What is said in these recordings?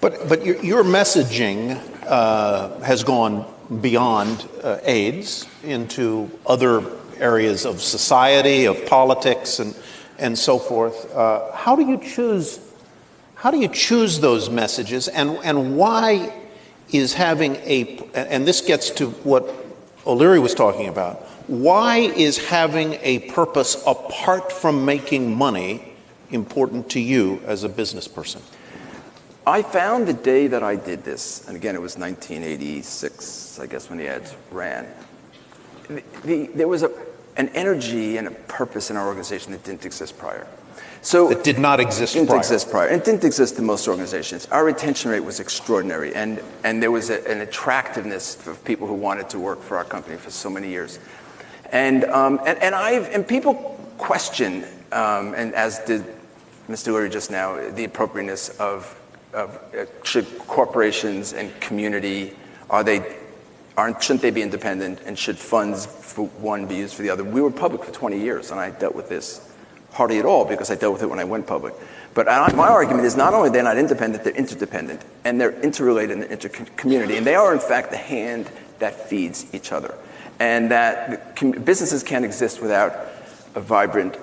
But your messaging has gone beyond AIDS into other areas of society, of politics, and so forth. How do you choose those messages, and why is having and this gets to what O'Leary was talking about, why is having a purpose apart from making money important to you as a business person? I found the day that I did this, and again, it was 1986, I guess, when the ads ran. There was an energy and a purpose in our organization that didn't exist prior. So it did not exist prior. It didn't exist in most organizations. Our retention rate was extraordinary, and there was an attractiveness of people who wanted to work for our company for so many years. And people question, and as did Mr. Leary just now, the appropriateness of should corporations and community, shouldn't they be independent, and should funds for one be used for the other? We were public for 20 years, and I dealt with this hardly at all because I dealt with it when I went public. But my argument is not only they're not independent, they're interdependent, and they're interrelated in the intercommunity, and they are in fact the hand that feeds each other, and that businesses can't exist without a vibrant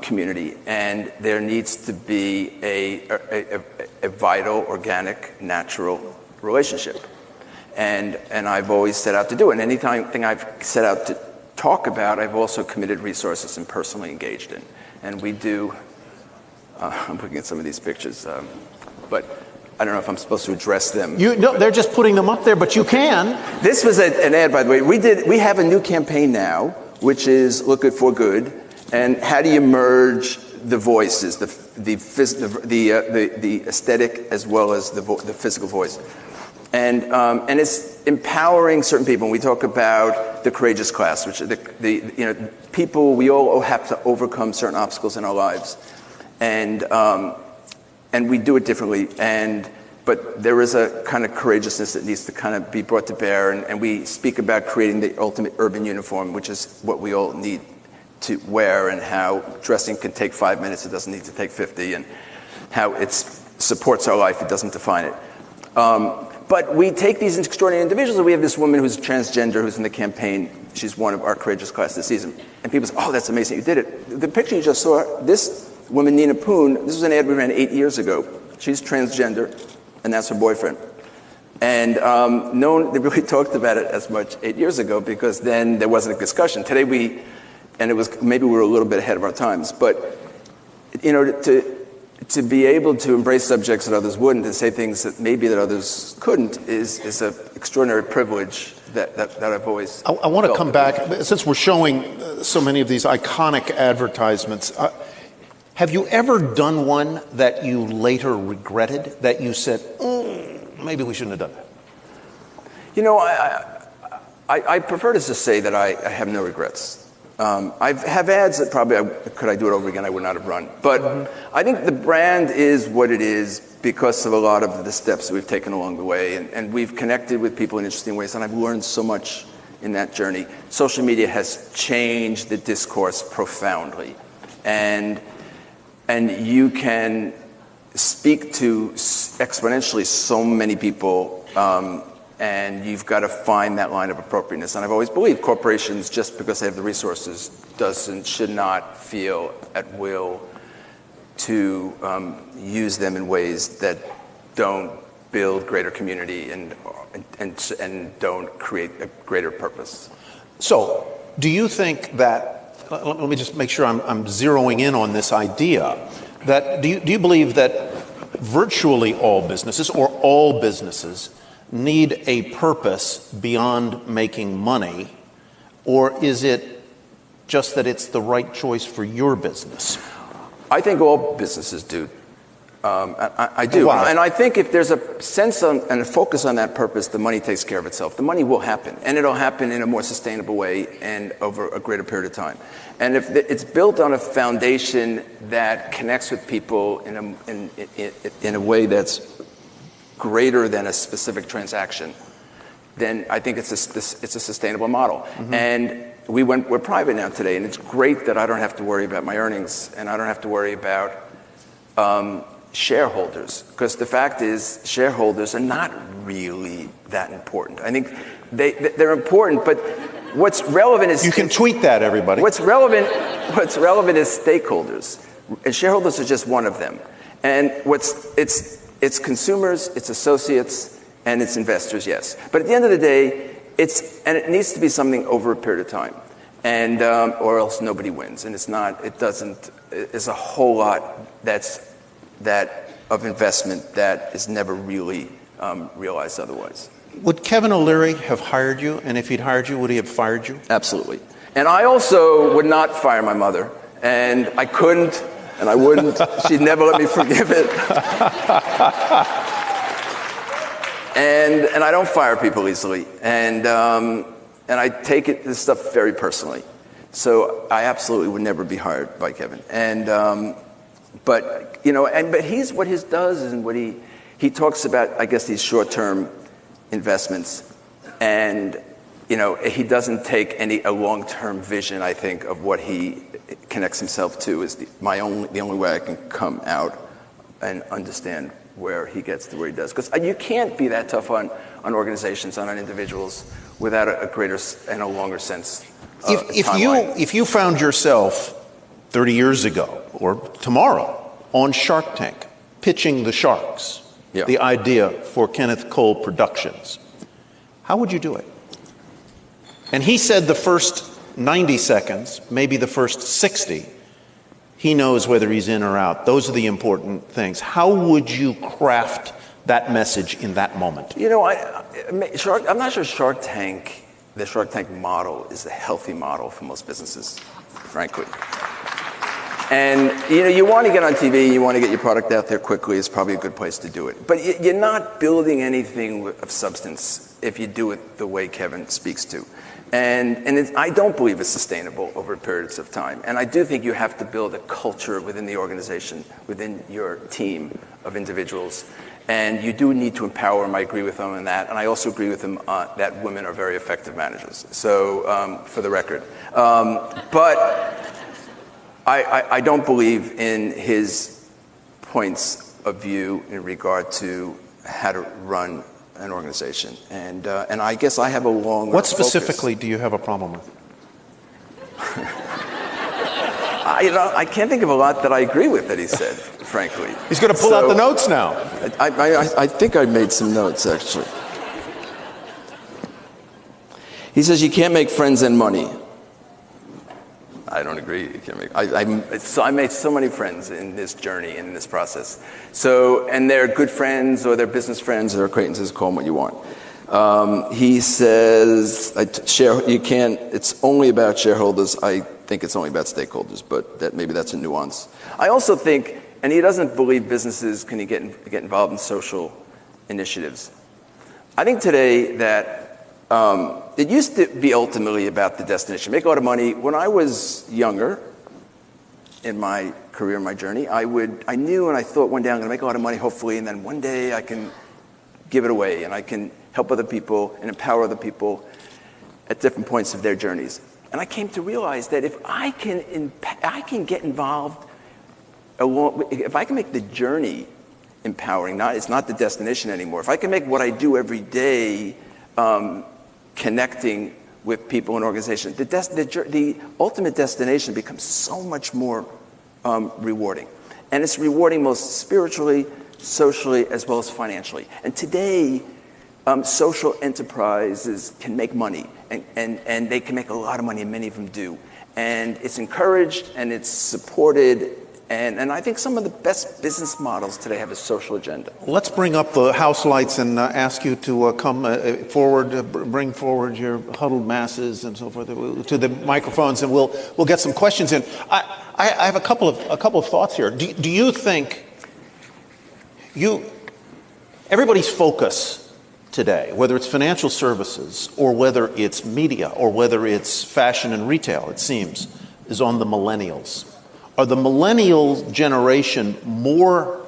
community, and there needs to be a vital, organic, natural relationship. And I've always set out to do it. And anything I've set out to talk about, I've also committed resources and personally engaged in. And we do, I'm looking at some of these pictures, but I don't know if I'm supposed to address them. No, they're just putting them up there, but you can. This was an ad, by the way. We have a new campaign now, which is Look Good for Good. And how do you merge the voices, the aesthetic as well as the physical voice? And it's empowering certain people. And we talk about the courageous class, which are people, we all have to overcome certain obstacles in our lives, and we do it differently. But there is a kind of courageousness that needs to kind of be brought to bear. And we speak about creating the ultimate urban uniform, which is what we all need to wear, and how dressing can take 5 minutes, it doesn't need to take 50, and how it supports our life, it doesn't define it. But we take these extraordinary individuals, and we have this woman who's transgender who's in the campaign. She's one of our courageous class this season. And people say, oh, that's amazing, you did it. The picture you just saw, this woman, Nina Poon, this was an ad we ran 8 years ago. She's transgender, and that's her boyfriend. And no one really talked about it as much 8 years ago, because then there wasn't a discussion. Today maybe we were a little bit ahead of our times, but to be able to embrace subjects that others wouldn't, and say things that maybe that others couldn't, is an extraordinary privilege that I've always I want to come back, since we're showing so many of these iconic advertisements. Have you ever done one that you later regretted, that you said, maybe we shouldn't have done that? I prefer to just say that I have no regrets. I have ads that probably, could I do it over again, I would not have run. But I think the brand is what it is because of a lot of the steps that we've taken along the way. And we've connected with people in interesting ways, and I've learned so much in that journey. Social media has changed the discourse profoundly. And you can speak to exponentially so many people, and you've got to find that line of appropriateness. And I've always believed corporations, just because they have the resources, should not feel at will to use them in ways that don't build greater community and don't create a greater purpose. So, do you think that, let me just make sure I'm zeroing in on this idea, that do you believe that virtually all businesses, or all businesses, need a purpose beyond making money, or is it just that it's the right choice for your business? I think all businesses do. I do. Why? And I think if there's a sense and a focus on that purpose, the money takes care of itself. The money will happen, and it'll happen in a more sustainable way and over a greater period of time. And if it's built on a foundation that connects with people in a way that's greater than a specific transaction, then I think it's a sustainable model. Mm-hmm. And we're private now today, and it's great that I don't have to worry about my earnings, and I don't have to worry about shareholders, because the fact is shareholders are not really that important. I think they're important, but what's relevant is... You can tweet that, everybody. What's relevant is stakeholders, and shareholders are just one of them. And it's consumers, it's associates, and it's investors, yes. But at the end of the day, it needs to be something over a period of time, and or else nobody wins. And it's a whole lot of investment that is never really realized otherwise. Would Kevin O'Leary have hired you? And if he'd hired you, would he have fired you? Absolutely. And I also would not fire my mother. And I couldn't, and I wouldn't. She'd never let me forgive it. And I don't fire people easily. And I take this stuff very personally. So I absolutely would never be hired by Kevin. But what he does is what he talks about, I guess, these short-term investments, and he doesn't take a long-term vision. I think of what he connects himself to is the only way I can come out and understand where he gets to where he does. Because you can't be that tough on organizations, on individuals, without a greater and a longer sense of timeline. If you found yourself 30 years ago or tomorrow on Shark Tank pitching the sharks, the idea for Kenneth Cole Productions, how would you do it? And he said the first 90 seconds, maybe the first 60, he knows whether he's in or out. Those are the important things. How would you craft that message in that moment? I'm not sure the Shark Tank model is a healthy model for most businesses, frankly. And you want to get on TV, you want to get your product out there quickly, it's probably a good place to do it. But you're not building anything of substance if you do it the way Kevin speaks to. And I don't believe it's sustainable over periods of time. And I do think you have to build a culture within the organization, within your team of individuals. And you do need to empower them. I agree with him on that. And I also agree with him that women are very effective managers. So, for the record. But I don't believe in his points of view in regard to how to run an organization, and I guess I have a long. What specifically do you have a problem with? I can't think of a lot that I agree with that he said, frankly. He's going to pull out the notes now. I think I made some notes actually. He says you can't make friends and money. I don't agree. You can't make. I made so many friends in this journey, in this process. So, and they're good friends, or they're business friends, or acquaintances. Call them what you want. He says, you can't. It's only about shareholders. I think it's only about stakeholders, but maybe that's a nuance. I also think, and he doesn't believe businesses can get involved in social initiatives. I think today that. It used to be ultimately about the destination. Make a lot of money. When I was younger, in my career, my journey, I knew and I thought one day I'm going to make a lot of money, hopefully, and then one day I can give it away and I can help other people and empower other people at different points of their journeys. And I came to realize that if I can get involved, if I can make the journey empowering, it's not the destination anymore. If I can make what I do every day connecting with people and organizations, the ultimate destination becomes so much more rewarding. And it's rewarding most spiritually, socially, as well as financially. And today, social enterprises can make money, and they can make a lot of money, and many of them do. And it's encouraged, and it's supported, and I think some of the best business models today have a social agenda. Let's bring up the house lights and ask you to come forward, bring forward your huddled masses and so forth to the microphones, and we'll get some questions in. I have a couple of thoughts here. Do you think everybody's focus today, whether it's financial services or whether it's media or whether it's fashion and retail, it seems, is on the millennials? Are the millennial generation more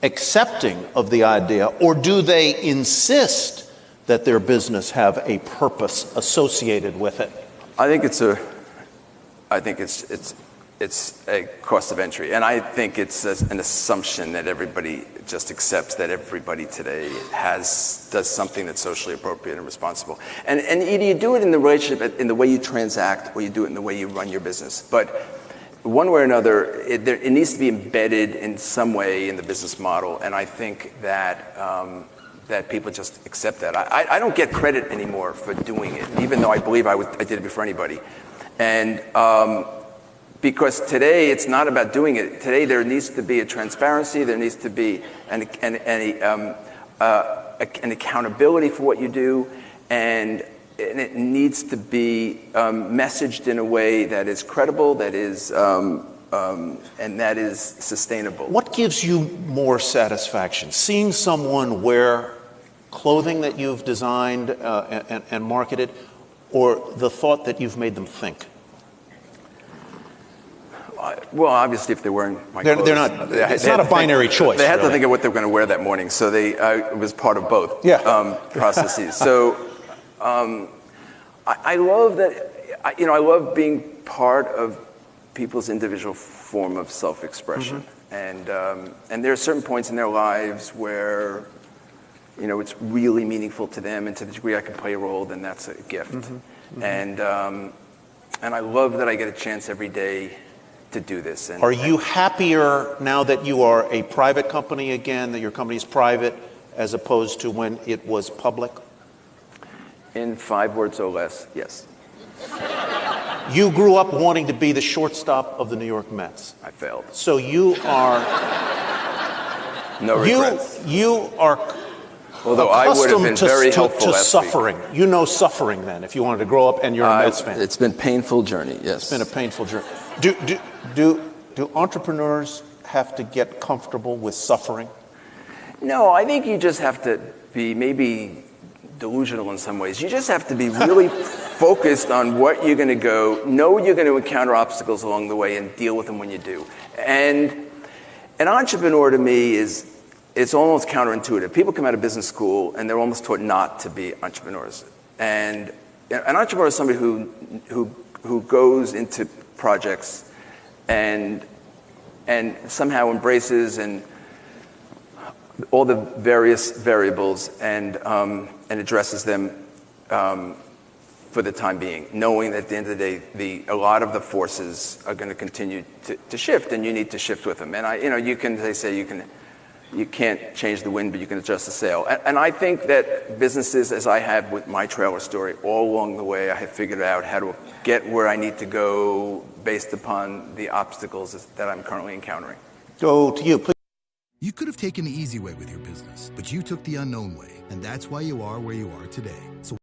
accepting of the idea, or do they insist that their business have a purpose associated with it? I think it's it's a cost of entry. And I think it's an assumption that everybody just accepts that everybody today does something that's socially appropriate and responsible. And either you do it in the relationship, in the way you transact, or you do it in the way you run your business. But one way or another, it needs to be embedded in some way in the business model. And I think that that people just accept that. I don't get credit anymore for doing it, even though I believe I did it before anybody. And because today it's not about doing it. Today there needs to be a transparency. There needs to be an accountability for what you do, and it needs to be messaged in a way that is credible, that is and that is sustainable. What gives you more satisfaction? Seeing someone wear clothing that you've designed and marketed, or the thought that you've made them think? Well, obviously, if they're wearing my clothes, they're not. It's not a binary choice. They had really to think of what they were going to wear that morning, so it was part of both processes. So I love that. I love being part of people's individual form of self-expression, and there are certain points in their lives where it's really meaningful to them, and to the degree I can play a role, then that's a gift. And I love that I get a chance every day to do this. Are you happier now that you are a private company again, that your company is private, as opposed to when it was public? In 5 words or less, yes. You grew up wanting to be the shortstop of the New York Mets. I failed. So you are... No regrets. You are Although I would have been very helpful last suffering. week. You know suffering then, if you wanted to grow up and you're a Mets fan. It's been a painful journey, yes. It's been a painful journey. Do entrepreneurs have to get comfortable with suffering? No, I think you just have to be maybe delusional in some ways. You just have to be really focused on what you're going to know you're going to encounter obstacles along the way and deal with them when you do. And an entrepreneur to me it's almost counterintuitive. People come out of business school and they're almost taught not to be entrepreneurs. And an entrepreneur is somebody who goes into projects and somehow embraces and all the various variables and addresses them for the time being, knowing that at the end of the day, a lot of the forces are going to continue to shift, and you need to shift with them. And you can't change the wind, but you can adjust the sail. And I think that businesses, as I have with my trailer story, all along the way, I have figured out how to get where I need to go based upon the obstacles that I'm currently encountering. Go to you, please. You could have taken the easy way with your business, but you took the unknown way, and that's why you are where you are today. So